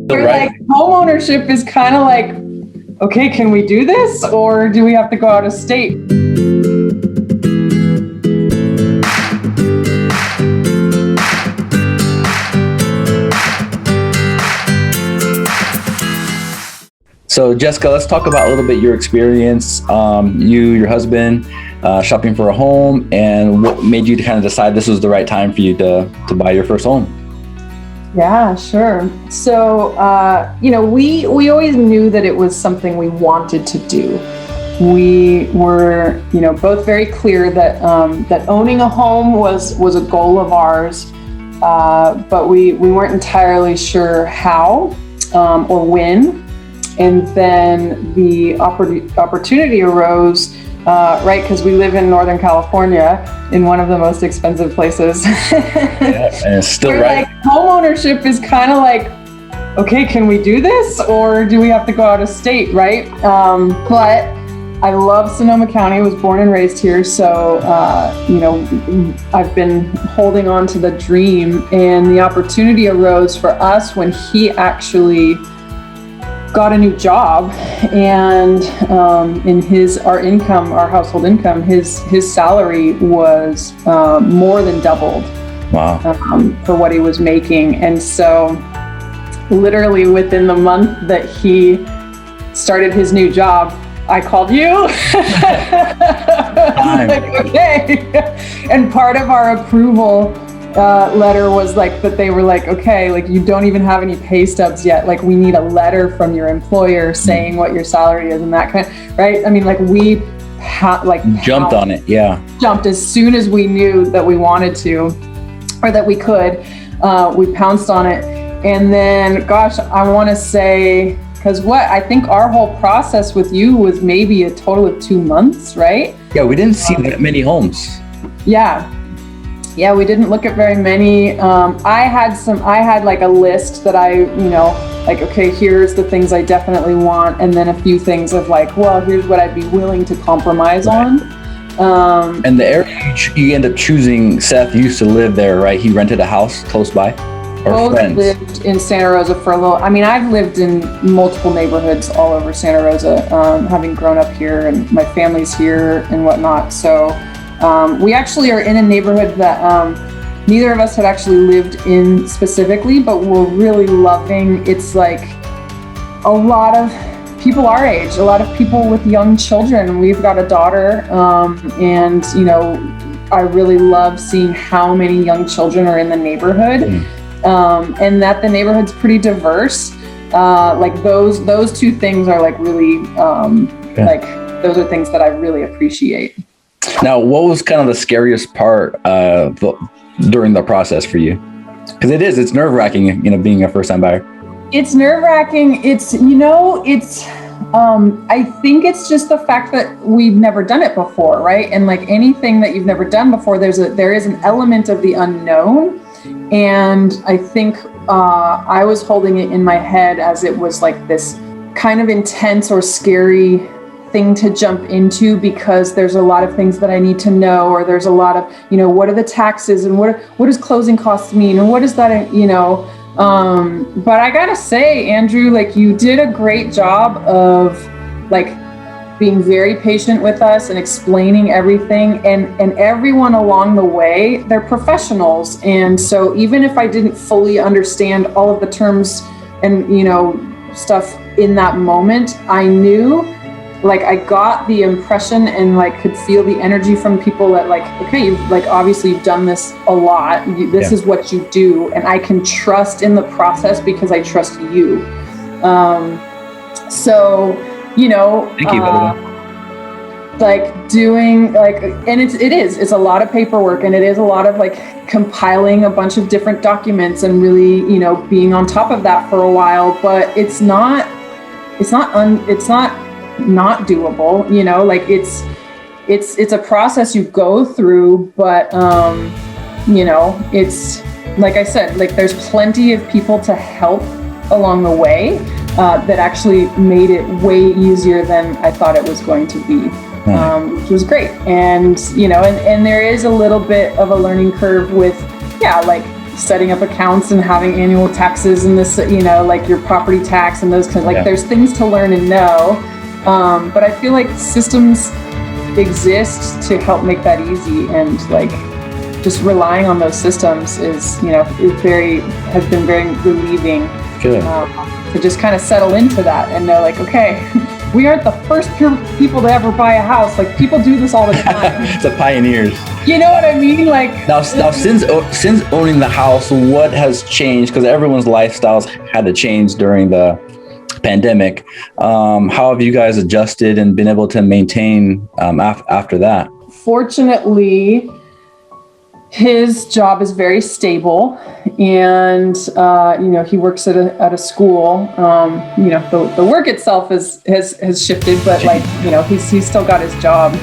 We're like, home ownership is kind of like, okay, can we do this? Or do we have to go out of state? So Jessica, let's talk about a little bit your experience, your husband, shopping for a home, and what made you kind of decide this was the right time for you to buy your first home. Yeah, sure. So, we always knew that it was something we wanted to do. We were, both very clear that that owning a home was a goal of ours, but we weren't entirely sure how or when. And then the opportunity arose, right? Because we live in Northern California, in one of the most expensive places. Yeah, and it's still We're right. like, home ownership is kind of like, okay, can we do this? Or do we have to go out of state, right? But I love Sonoma County. I was born and raised here. So, I've been holding on to the dream, and the opportunity arose for us when he actually got a new job, and in our household income, his salary was more than doubled. Wow. For what he was making. And so literally within the month that he started his new job, I called you. I was like, okay. And part of our approval letter was like that they were like, okay, like you don't even have any pay stubs yet. Like we need a letter from your employer saying what your salary is and that kind of, right? I mean, like we jumped on it. Yeah. Jumped as soon as we knew that we wanted to, or that we could. We pounced on it. And then, gosh, I want to say, because I think our whole process with you was maybe a total of 2 months, right? Yeah, we didn't see that many homes. Yeah, we didn't look at very many. I had like a list that like, okay, here's the things I definitely want. And then a few things of like, well, here's what I'd be willing to compromise on. And the area you end up choosing, Seth used to live there, right? He rented a house close by, or both friends? Lived in Santa Rosa for a little. I mean, I've lived in multiple neighborhoods all over Santa Rosa, having grown up here, and my family's here and whatnot. So we actually are in a neighborhood that neither of us had actually lived in specifically, but we're really loving. It's like a lot of people our age, a lot of people with young children. We've got a daughter, and I really love seeing how many young children are in the neighborhood, and that the neighborhood's pretty diverse. Like those two things are like really, like those are things that I really appreciate. Now, what was kind of the scariest part during the process for you? Because it's nerve-wracking, being a first-time buyer. It's nerve-wracking. I think it's just the fact that we've never done it before, right? And like anything that you've never done before, there is an element of the unknown. And I think I was holding it in my head as it was like this kind of intense or scary thing to jump into, because there's a lot of things that I need to know, or there's a lot of, what are the taxes and what does closing costs mean, and what is that, but I gotta say, Andrew, like you did a great job of like being very patient with us and explaining everything, and everyone along the way, they're professionals. And so even if I didn't fully understand all of the terms and, stuff in that moment, I knew, like I got the impression and like could feel the energy from people that like, okay, obviously you've done this a lot. This is what you do, and I can trust in the process because I trust you. So, Thank you, by the way. Like doing like, and it's a lot of paperwork, and it is a lot of like compiling a bunch of different documents and really, being on top of that for a while, but it's not doable, like it's a process you go through, but it's like I said, like there's plenty of people to help along the way that actually made it way easier than I thought it was going to be, which was great. And and there is a little bit of a learning curve with like setting up accounts and having annual taxes and this, like your property tax and those kind of, there's things to learn and know. But I feel like systems exist to help make that easy, and like just relying on those systems has been very relieving. Good. To just kind of settle into that and know, like, okay, we aren't the first people to ever buy a house. Like, people do this all the time. It's the pioneers. You know what I mean? Like now since owning the house, what has changed? Because everyone's lifestyles had to change during the pandemic. How have you guys adjusted and been able to maintain after that? Fortunately, his job is very stable, and he works at a school. The work itself has shifted, but he's still got his job,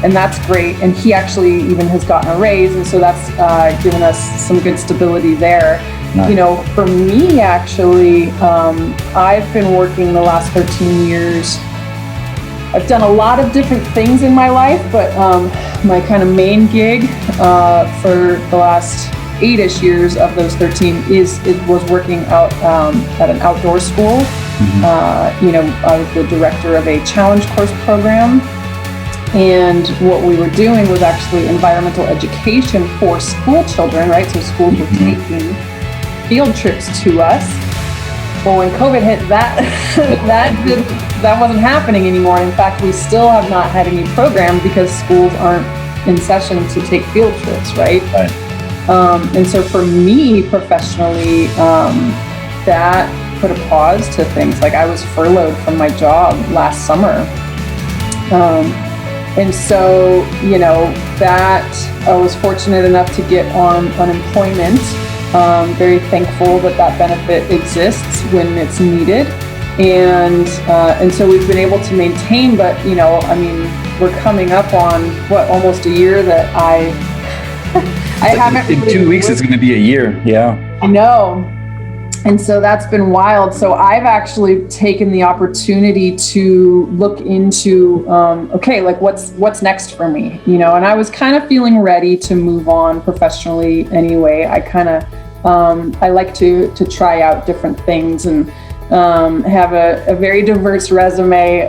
and that's great. And he actually even has gotten a raise, and so that's given us some good stability there. Nice. For me, actually, I've been working the last 13 years. I've done a lot of different things in my life, but my kind of main gig for the last 8-ish years of those 13 was working out at an outdoor school. Mm-hmm. I was the director of a challenge course program, and what we were doing was actually environmental education for school children, right? So schools were taking field trips to us. Well, when COVID hit, that wasn't happening anymore. In fact, we still have not had any program because schools aren't in session to take field trips, right? Right. And so for me professionally, that put a pause to things. Like, I was furloughed from my job last summer. And so, that I was fortunate enough to get on unemployment. Very thankful that benefit exists when it's needed. And so we've been able to maintain, but, we're coming up on almost a year that I haven't. In 2 weeks, it's going to be a year. Yeah. I know. And so that's been wild. So I've actually taken the opportunity to look into, what's next for me, and I was kind of feeling ready to move on professionally anyway. I kind of, I like to try out different things and have a very diverse resume.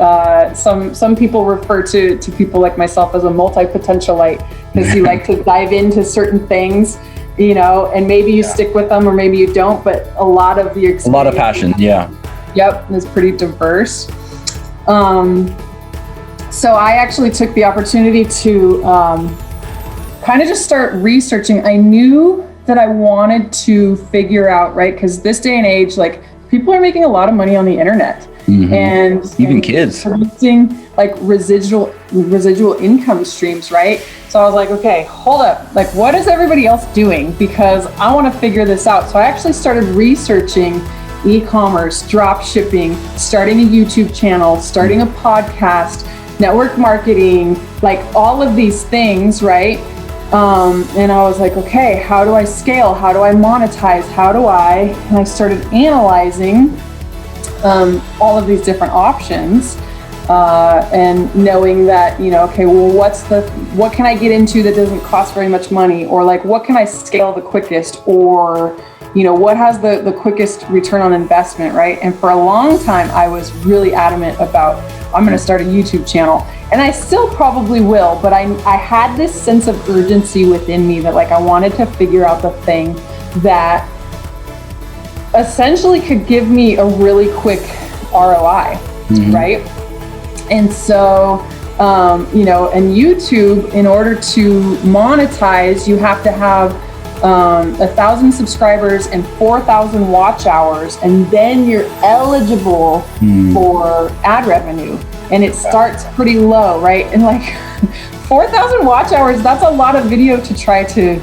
Some people refer to people like myself as a multi-potentialite, because you like to dive into certain things, and maybe you stick with them or maybe you don't, but a lot of the experience, a lot of passion. Yeah. Yep. Is pretty diverse. So I actually took the opportunity to kind of just start researching. I knew that I wanted to figure out, right? Because this day and age, like, people are making a lot of money on the internet. Mm-hmm. And even kids producing like residual income streams, right? So I was like, okay, hold up. Like, what is everybody else doing? Because I want to figure this out. So I actually started researching e-commerce, drop shipping, starting a YouTube channel, starting a podcast, network marketing, like all of these things, right? And I was like, okay, how do I scale? How do I monetize? And I started analyzing all of these different options, and knowing that, okay, well, what can I get into that doesn't cost very much money? Or like, what can I scale the quickest? Or, what has the quickest return on investment, right? And for a long time, I was really adamant about, I'm going to start a YouTube channel. And I still probably will, but I had this sense of urgency within me that, like, I wanted to figure out the thing that essentially could give me a really quick ROI, mm-hmm. right? And so, and YouTube, in order to monetize, you have to have 1,000 subscribers and 4,000 watch hours, and then you're eligible for ad revenue. And it starts pretty low, right? And like 4,000 watch hours, that's a lot of video to try to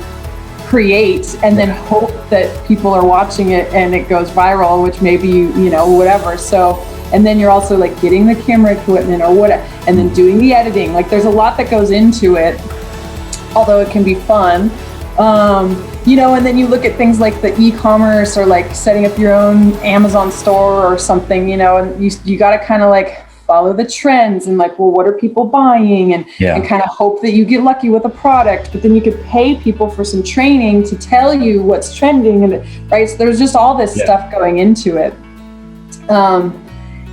create and then hope that people are watching it and it goes viral, which maybe whatever. So, and then you're also like getting the camera equipment or whatever, and then doing the editing. Like, there's a lot that goes into it, although it can be fun. And then you look at things like the e-commerce or like setting up your own Amazon store or something, and you got to kind of like follow the trends and like, well, what are people buying, and kind of hope that you get lucky with a product, but then you could pay people for some training to tell you what's trending, and right. So there's just all this stuff going into it.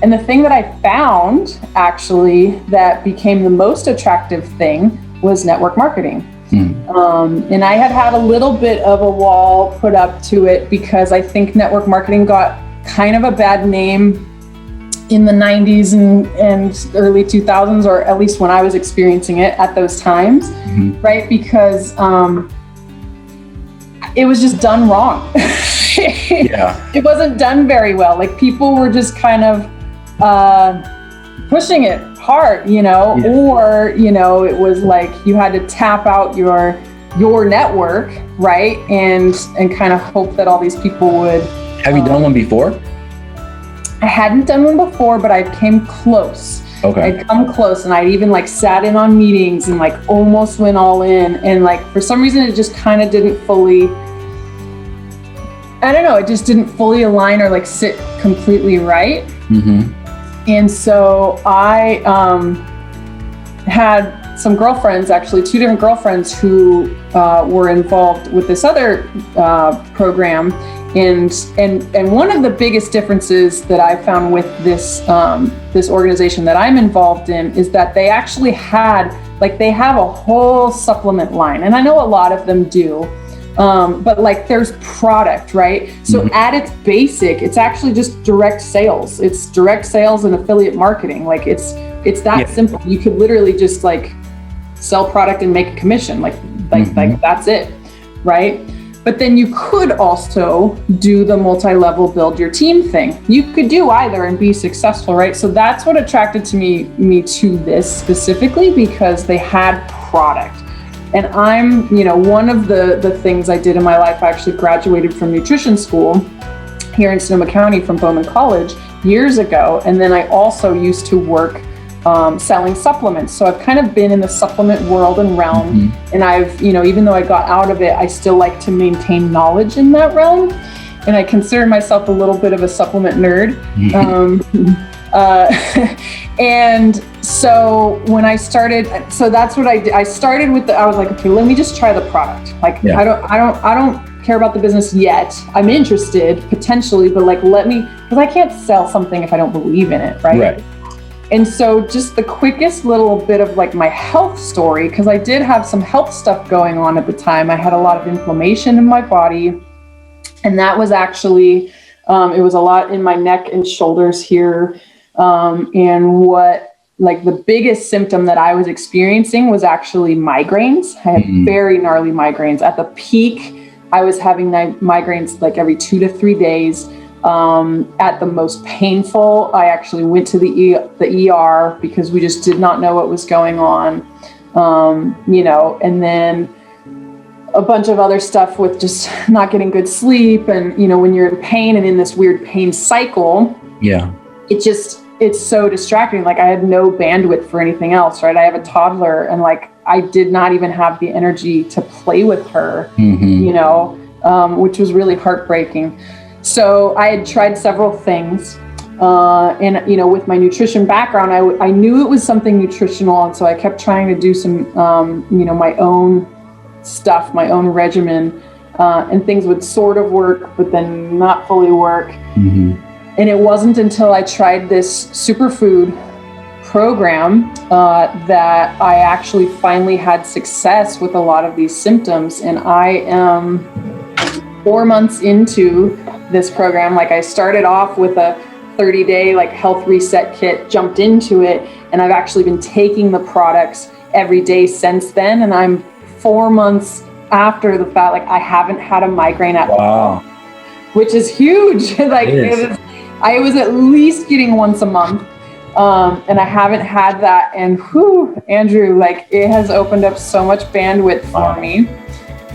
And the thing that I found actually that became the most attractive thing was network marketing. And I had a little bit of a wall put up to it because I think network marketing got kind of a bad name in the 90s and early 2000s, or at least when I was experiencing it at those times, right? Because it was just done wrong. It wasn't done very well. Like people were just kind of pushing it hard, or, it was like you had to tap out your network, right? And kind of hope that all these people would. Have you done one before? I hadn't done one before, but I came close. Okay. I'd come close, and I'd even like sat in on meetings and like almost went all in. And like, for some reason, it just kind of didn't fully, I don't know, it just didn't fully align or like sit completely right. And so I had some girlfriends, actually 2 different girlfriends who were involved with this other program. And one of the biggest differences that I found with this this organization that I'm involved in is that they actually they have a whole supplement line. And I know a lot of them do, but like there's product, right? So at its basic, it's actually just direct sales. It's direct sales and affiliate marketing. Like it's that simple. You could literally just like sell product and make a commission. Like that's it, right? But then you could also do the multi-level build your team thing. You could do either and be successful, right? So that's what attracted to me to this specifically, because they had product. And I'm, one of the things I did in my life, I actually graduated from nutrition school here in Sonoma County from Bowman College years ago. And then I also used to work selling supplements. So I've kind of been in the supplement world and realm. And I've, even though I got out of it, I still like to maintain knowledge in that realm. And I consider myself a little bit of a supplement nerd. And so when I started, so that's what I did. I started with I was like, okay, let me just try the product. Like, I don't care about the business yet. I'm interested potentially, but like, because I can't sell something if I don't believe in it. Right. And so just the quickest little bit of like my health story, because I did have some health stuff going on at the time. I had a lot of inflammation in my body, and that was actually, it was a lot in my neck and shoulders here. And what like the biggest symptom that I was experiencing was actually migraines. I had very gnarly migraines. At the peak, I was having migraines like every 2 to 3 days. At the most painful, I actually went to the ER because we just did not know what was going on, and then a bunch of other stuff with just not getting good sleep. And, when you're in pain and in this weird pain cycle, it's so distracting. Like I had no bandwidth for anything else, right? I have a toddler, and like, I did not even have the energy to play with her, which was really heartbreaking. So I had tried several things, and with my nutrition background, I knew it was something nutritional, and so I kept trying to do some, my own stuff, my own regimen, and things would sort of work, but then not fully work. And it wasn't until I tried this superfood program that I actually finally had success with a lot of these symptoms. And I am 4 months into this program. Like I started off with a 30-day like health reset kit, jumped into it, and I've actually been taking the products every day since then. And I'm 4 months after the fact, like I haven't had a migraine at all, which is huge. Like I was at least getting once a month. And I haven't had that. And Andrew, like it has opened up so much bandwidth for me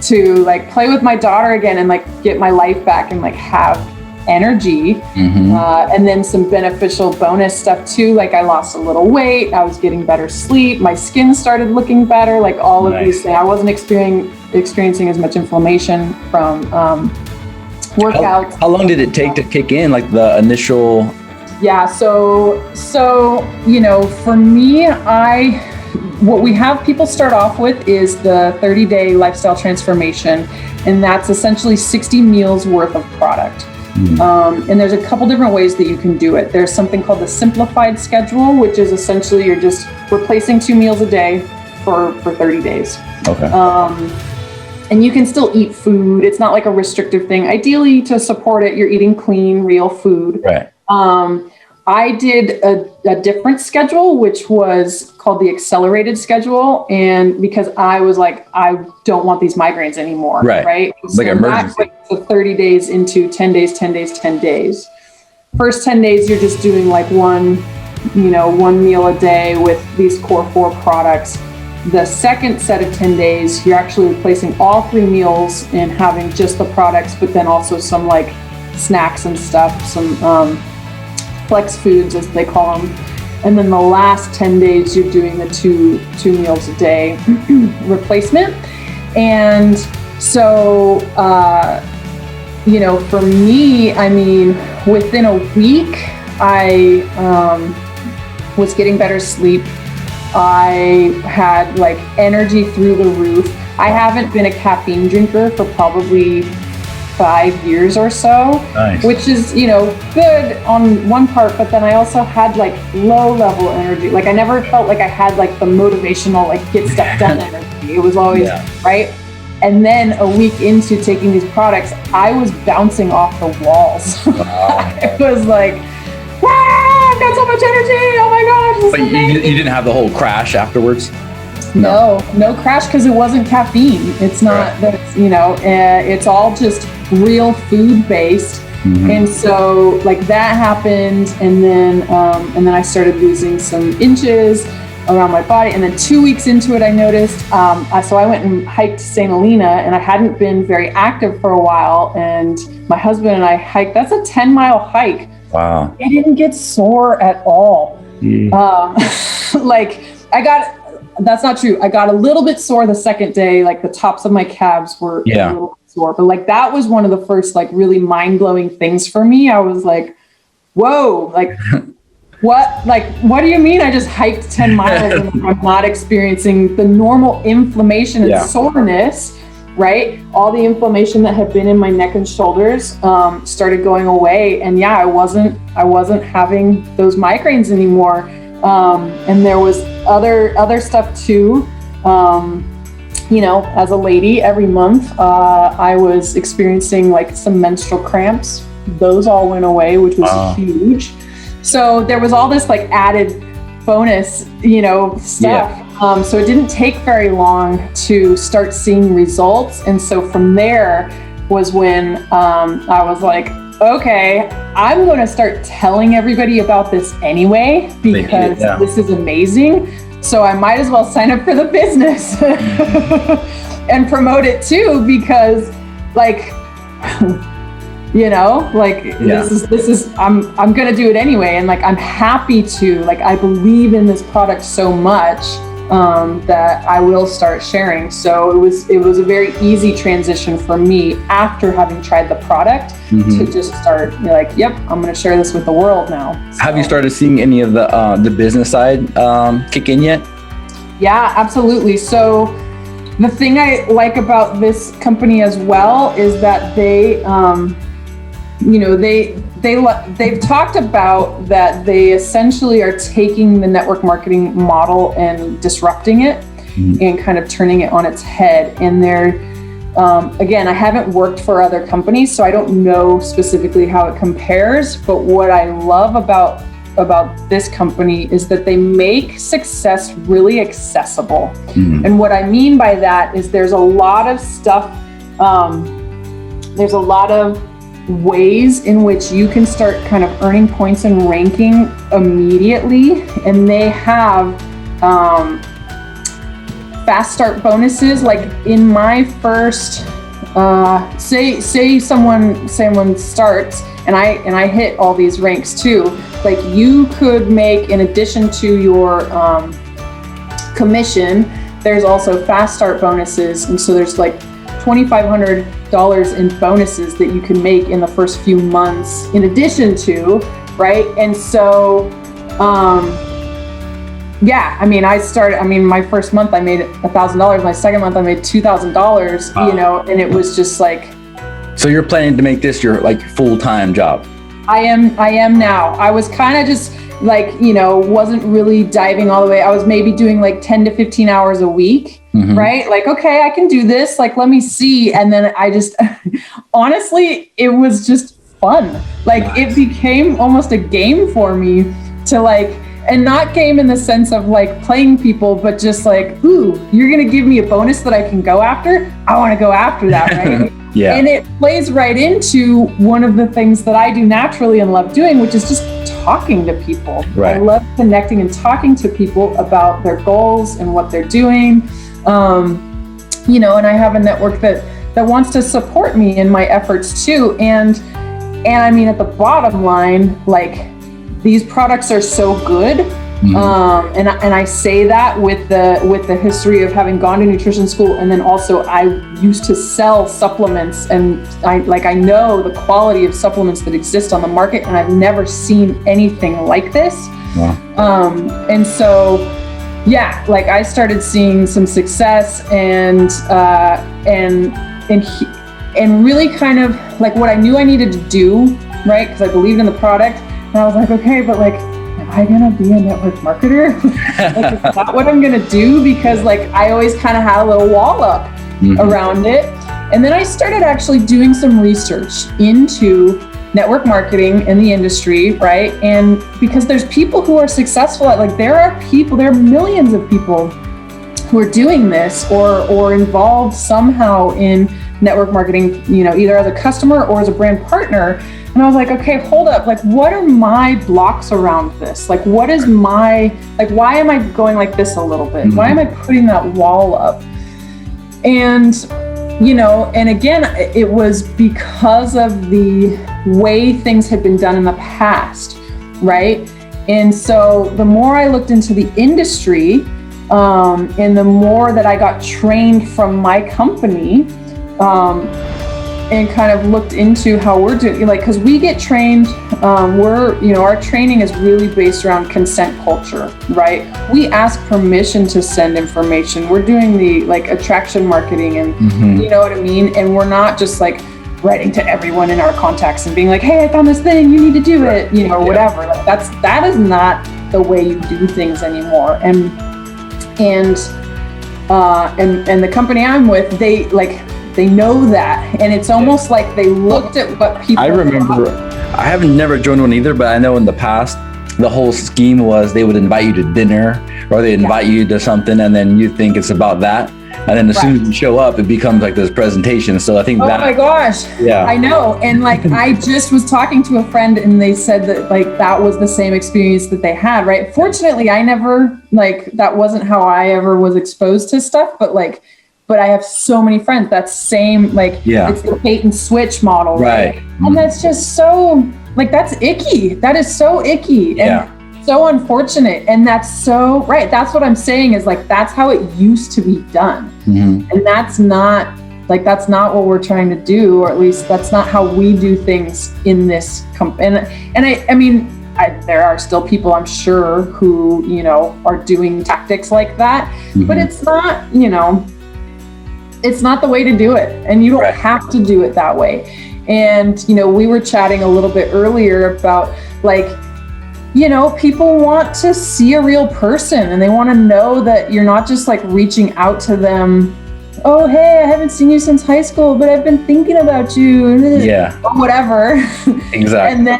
to like play with my daughter again and like get my life back and like have energy. And then some beneficial bonus stuff too. Like I lost a little weight. I was getting better sleep. My skin started looking better. Like all of these things. I wasn't experiencing as much inflammation from workouts. How long did it take to kick in? Like the initial Yeah. So, for me, what we have people start off with is the 30-day lifestyle transformation. And that's essentially 60 meals worth of product. And there's a couple different ways that you can do it. There's something called the simplified schedule, which is essentially you're just replacing 2 meals a day for 30 days. Okay. And you can still eat food. It's not like a restrictive thing. Ideally, to support it, you're eating clean, real food. Right. I did a different schedule, which was called the accelerated schedule. And because I was like, I don't want these migraines anymore. Right. Like so emergency. the 30 days into 10 days, 10 days, 10 days. First 10 days, you're just doing like one meal a day with these core 4 products. The second set of 10 days, you're actually replacing all 3 meals and having just the products, but then also some like snacks and stuff, some flex foods as they call them. And then the last 10 days, you're doing the two meals a day replacement. And so, for me, I mean, within a week, I was getting better sleep. I had like energy through the roof. I haven't been a caffeine drinker for probably 5 years or so, Nice. which is, good on one part, but then I also had like low level energy. Like I never felt like I had like the motivational, like get stuff done energy. It was always right. And then a week into taking these products, I was bouncing off the walls. Wow. It was like, I've got so much energy. Oh my gosh. But you didn't have the whole crash afterwards? No crash, because it wasn't caffeine. It's not that, it's all just real food based. Mm-hmm. And so like that happened. And then I started losing some inches around my body. And then 2 weeks into it, I noticed, so I went and hiked St. Helena, and I hadn't been very active for a while. And my husband and I hiked, that's a 10-mile hike. Wow. I didn't get sore at all. That's not true. I got a little bit sore the second day, like the tops of my calves were a little bit sore, but like that was one of the first like really mind-blowing things for me. I was like, whoa, like what do you mean I just hiked 10 miles and I'm not experiencing the normal inflammation and soreness, right? All the inflammation that had been in my neck and shoulders started going away. And I wasn't having those migraines anymore. And there was other stuff too. As a lady, every month, I was experiencing like some menstrual cramps. Those all went away, which was huge. So there was all this like added bonus, stuff. So it didn't take very long to start seeing results. And so from there was when I was like, okay, I'm going to start telling everybody about this anyway, because this is amazing. So I might as well sign up for the business and promote it too, because this is I'm going to do it anyway. And like, I'm happy to, like, I believe in this product so much that I will start sharing. So it was a very easy transition for me after having tried the product to just start yep, I'm going to share this with the world now. So, have you started seeing any of the business side kick in yet? Yeah, absolutely. So the thing I like about this company as well is that they've talked about that they essentially are taking the network marketing model and disrupting it and kind of turning it on its head. And they're, again, I haven't worked for other companies, so I don't know specifically how it compares, but what I love about this company is that they make success really accessible. And what I mean by that is there's a lot of stuff, there's a lot of ways in which you can start kind of earning points and ranking immediately. And they have fast start bonuses. Like in my first, say someone starts and I hit all these ranks too. Like you could make, in addition to your commission, there's also fast start bonuses. And so there's like $2,500 in bonuses that you can make in the first few months, in addition to right? And so, my first month I made $1,000. My second month I made $2,000, and it was just like. So you're planning to make this your like full-time job? I am now. I was kind of just like, wasn't really diving all the way. I was maybe doing like 10 to 15 hours a week, right? Like, okay, I can do this. Like, let me see. And then I just, honestly, it was just fun. Like It became almost a game for me to like, and not game in the sense of like playing people, but just like, ooh, you're going to give me a bonus that I can go after. I want to go after that, right? Yeah. And it plays right into one of the things that I do naturally and love doing, which is just talking to people. Right. I love connecting and talking to people about their goals and what they're doing. And I have a network that wants to support me in my efforts too. And I mean, at the bottom line, like these products are so good. And I say that with the history of having gone to nutrition school, and then also I used to sell supplements, and I know the quality of supplements that exist on the market, and I've never seen anything like this. Wow. And so, yeah, like I started seeing some success and really kind of like what I knew I needed to do, right? Because I believed in the product, and I was like, okay, but like, am I gonna be a network marketer? Like, is that what I'm gonna do? Because like I always kind of had a little wall up around it. And then I started actually doing some research into network marketing in the industry, right? And because there's people who are successful at, like, there are millions of people who are doing this or involved somehow in network marketing, either as a customer or as a brand partner. And I was like, okay, hold up. Like, what are my blocks around this? Like, why am I going like this a little bit? Why am I putting that wall up? And, and again, it was because of the way things had been done in the past, right? And so the more I looked into the industry, and the more that I got trained from my company, and kind of looked into how we're doing, like, because we get trained, our training is really based around consent culture, right? We ask permission to send information. We're doing the like attraction marketing and you know what I mean? And we're not just like writing to everyone in our contacts and being like, hey, I found this thing, you need to do it, or whatever. Like that is not the way you do things anymore. And the company I'm with, they know that, and it's almost like they looked at what people. I remember, I have never joined one either, but I know in the past, the whole scheme was they would invite you to dinner or they invite you to something, and then you think it's about that. And then as soon as you show up, it becomes like this presentation. So I think oh my gosh, yeah, I know. And like, I just was talking to a friend and they said that like, that was the same experience that they had, right? Fortunately, I never, like, that wasn't how I ever was exposed to stuff, but I have so many friends that same, like, it's the bait and switch model, right? And that's just so, like, that's icky. That is so icky and so unfortunate. And that's so, right. That's what I'm saying is like, that's how it used to be done. And that's not what we're trying to do, or at least that's not how we do things in this company. And I mean, there are still people, I'm sure, who, are doing tactics like that, but it's not, it's not the way to do it. And you don't have to do it that way. And, we were chatting a little bit earlier about like, people want to see a real person and they want to know that you're not just like reaching out to them. Oh, hey, I haven't seen you since high school, but I've been thinking about you. Yeah. Or whatever. Exactly.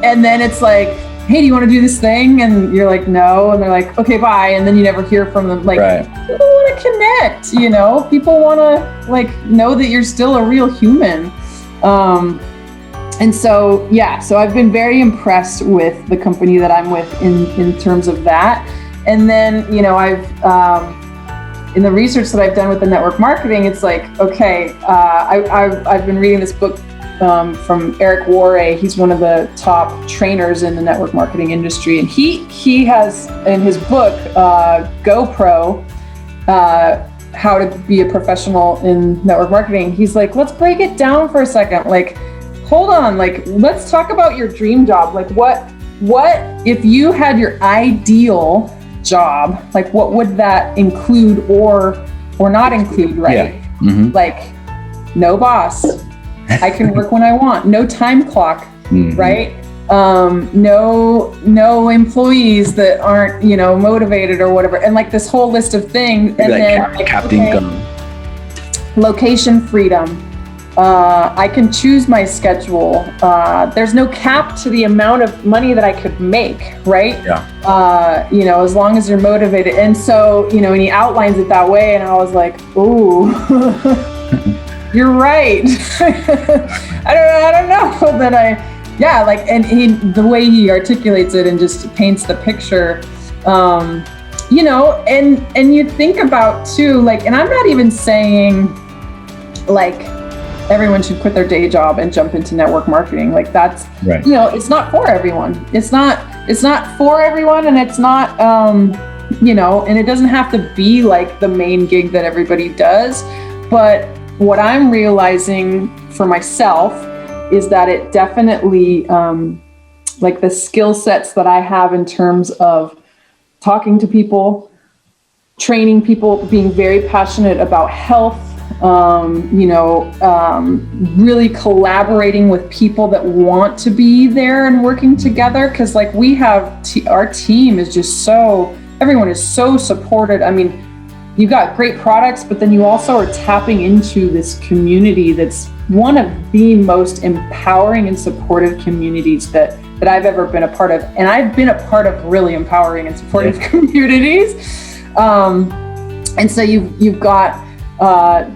and then it's like, hey, do you want to do this thing? And you're like, no. And they're like, okay, bye. And then you never hear from them. Like, people want to connect, people want to like know that you're still a real human. And so, so I've been very impressed with the company that I'm with in terms of that. And then, I've, in the research that I've done with the network marketing, it's like, okay, I've been reading this book from Eric Worre. He's one of the top trainers in the network marketing industry. And he has in his book, GoPro, how to be a professional in network marketing. He's like, let's break it down for a second. Like, hold on, like, let's talk about your dream job. Like, what what if you had your ideal job, like what would that include or not include, right? Yeah. Mm-hmm. Like no boss, I can work when I want, no time clock, Mm-hmm. right? No employees that aren't, motivated or whatever, and like this whole list of things. And then capped income, location freedom. I can choose my schedule. There's no cap to the amount of money that I could make, right? Yeah. As long as you're motivated. And so, and he outlines it that way, and I was like, ooh, you're right. I don't know that and the way he articulates it and just paints the picture, and you think about too, like, and I'm not even saying like everyone should quit their day job and jump into network marketing. Like that's, right. It's not for everyone. It's not for everyone. And it's not, and it doesn't have to be like the main gig that everybody does. But what I'm realizing for myself is that it definitely, like the skill sets that I have in terms of talking to people, training people, being very passionate about health, really collaborating with people that want to be there and working together. Cause like we have, our team is just everyone is so supported. I mean, you've got great products, but then you also are tapping into this community that's one of the most empowering and supportive communities that I've ever been a part of. And I've been a part of really empowering and supportive communities. And so you've got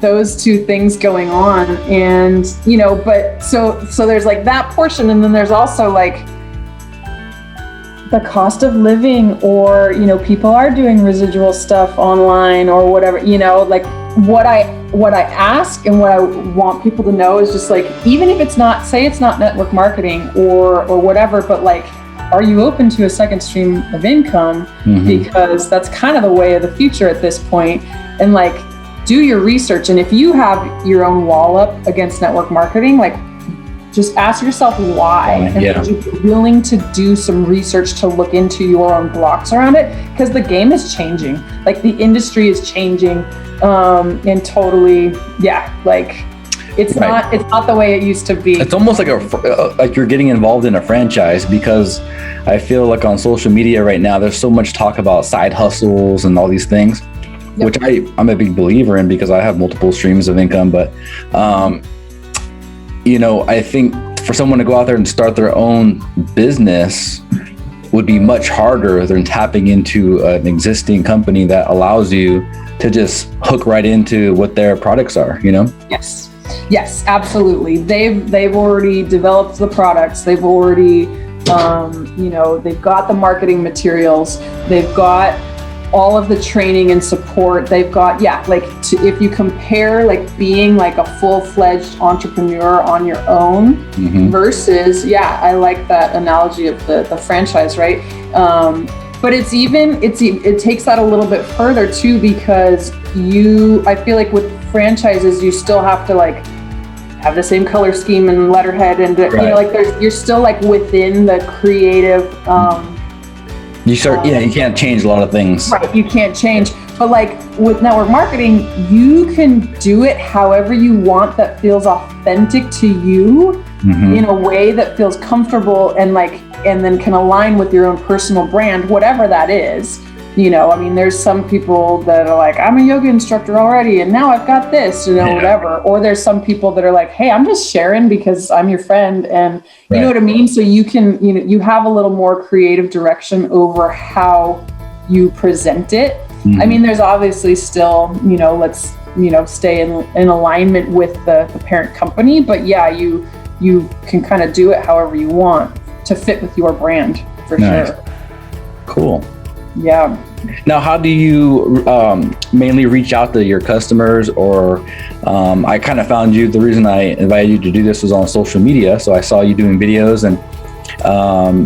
those two things going on, and but so there's like that portion, and then there's also like the cost of living, or people are doing residual stuff online or whatever, like what I ask and what I want people to know is just like, even if it's not network marketing or whatever, but like, are you open to a second stream of income? Mm-hmm. Because that's kind of the way of the future at this point. And like, do your research. And if you have your own wall up against network marketing, like just ask yourself why. And would you be willing to do some research to look into your own blocks around it? Because the game is changing. Like the industry is changing. And totally, like it's not the way it used to be. It's almost like you're getting involved in a franchise, because I feel like on social media right now, there's so much talk about side hustles and all these things. Yep. Which I'm a big believer in, because I have multiple streams of income. But, I think for someone to go out there and start their own business would be much harder than tapping into an existing company that allows you to just hook right into what their products are, Yes, absolutely. They've already developed the products. They've already, they've got the marketing materials. They've got all of the training and support. They've got, if you compare like being like a full-fledged entrepreneur on your own, mm-hmm. versus, I like that analogy of the franchise, right? But it takes that a little bit further too, because I feel like with franchises, you still have to like have the same color scheme and letterhead, and you're still like within the creative, you can't change a lot of things. Right, you can't change. But like with network marketing, you can do it however you want that feels authentic to you, mm-hmm. in a way that feels comfortable and then can align with your own personal brand, whatever that is. There's some people that are like, I'm a yoga instructor already, and now I've got this, whatever. Or there's some people that are like, hey, I'm just sharing because I'm your friend, and you know what I mean? So you can, you have a little more creative direction over how you present it. Mm-hmm. There's obviously still, let's, stay in alignment with the parent company, but you can kind of do it however you want to fit with your brand, for sure. Cool. Yeah. Now, how do you mainly reach out to your customers? Or I kind of found you, the reason I invited you to do this was on social media. So I saw you doing videos, and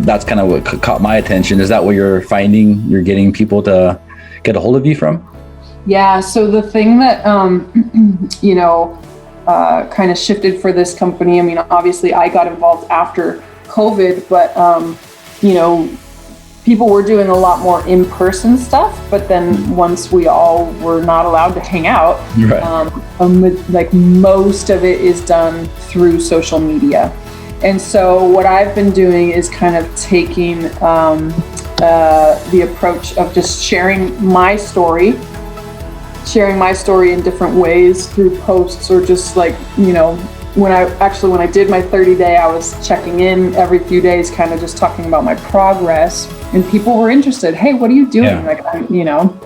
that's kind of what caught my attention. Is that what you're finding you're getting people to get a hold of you from? Yeah. So the thing that, kind of shifted for this company, obviously I got involved after COVID, but you know, people were doing a lot more in-person stuff, but then once we all were not allowed to hang out, like most of it is done through social media. And so what I've been doing is kind of taking the approach of just sharing my story in different ways through posts, or just like, you know, when I did my 30-day, I was checking in every few days, kind of just talking about my progress, and people were interested. Hey, what are you doing? Yeah. Like, you know,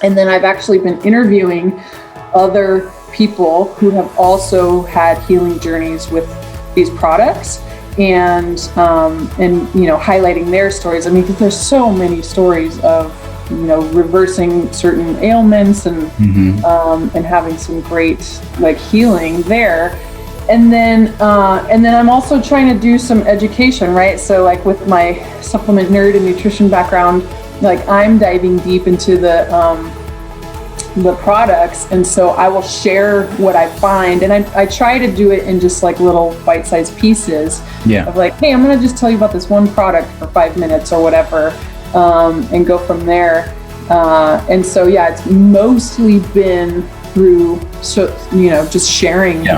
and then I've actually been interviewing other people who have also had healing journeys with these products, and you know, highlighting their stories. I mean, because there's so many stories of, you know, reversing certain ailments and having some great like healing there. And then I'm also trying to do some education, right? So like with my supplement nerd and nutrition background, like I'm diving deep into the products, and so I will share what I find, and I try to do it in just like little bite-sized pieces of like, hey, I'm gonna just tell you about this one product for 5 minutes or whatever, and go from there. And so yeah, it's mostly been through, you know, just sharing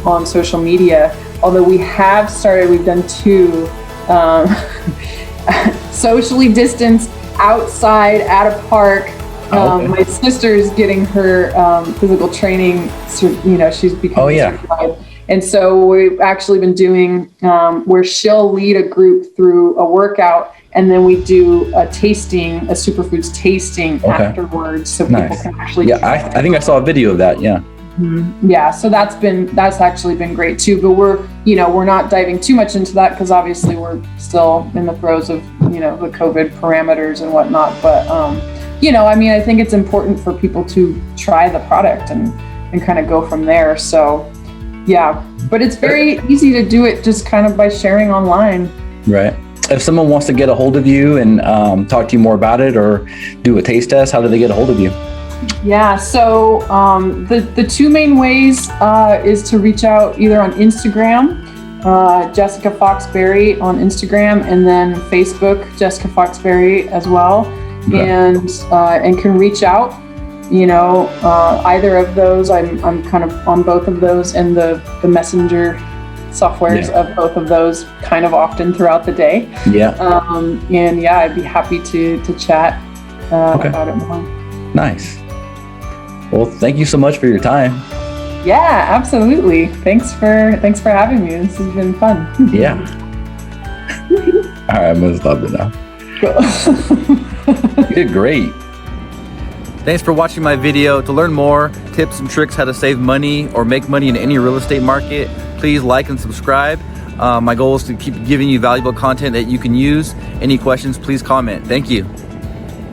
on social media. Although we've done 2 socially distanced outside at a park. My sister's getting her physical training, you know, she's becoming certified. And so we've actually been doing where she'll lead a group through a workout, and then we do a superfoods tasting afterwards, so people can actually. Yeah, I think I saw a video of that. Yeah. Mm-hmm. Yeah, so that's actually been great too. But we're not diving too much into that because obviously we're still in the throes of, you know, the COVID parameters and whatnot. But you know, I mean, I think it's important for people to try the product and kind of go from there. So yeah, but it's very easy to do it just kind of by sharing online. Right. If someone wants to get a hold of you and talk to you more about it or do a taste test, how do they get a hold of you? Yeah, so the 2 main ways is to reach out either on Instagram, Jessica Foxberry on Instagram, and then Facebook, Jessica Foxberry as well, and can reach out. You know, either of those. I'm kind of on both of those, and the messenger softwares of both of those kind of often throughout the day. Yeah. And yeah, I'd be happy to chat about it more. Nice. Well, thank you so much for your time. Yeah, absolutely. Thanks for having me. This has been fun. Yeah. All right, I'm gonna stop it now. Cool. You did great. Thanks for watching my video. To learn more tips and tricks how to save money or make money in any real estate market, please like and subscribe. My goal is to keep giving you valuable content that you can use. Any questions, please comment. Thank you.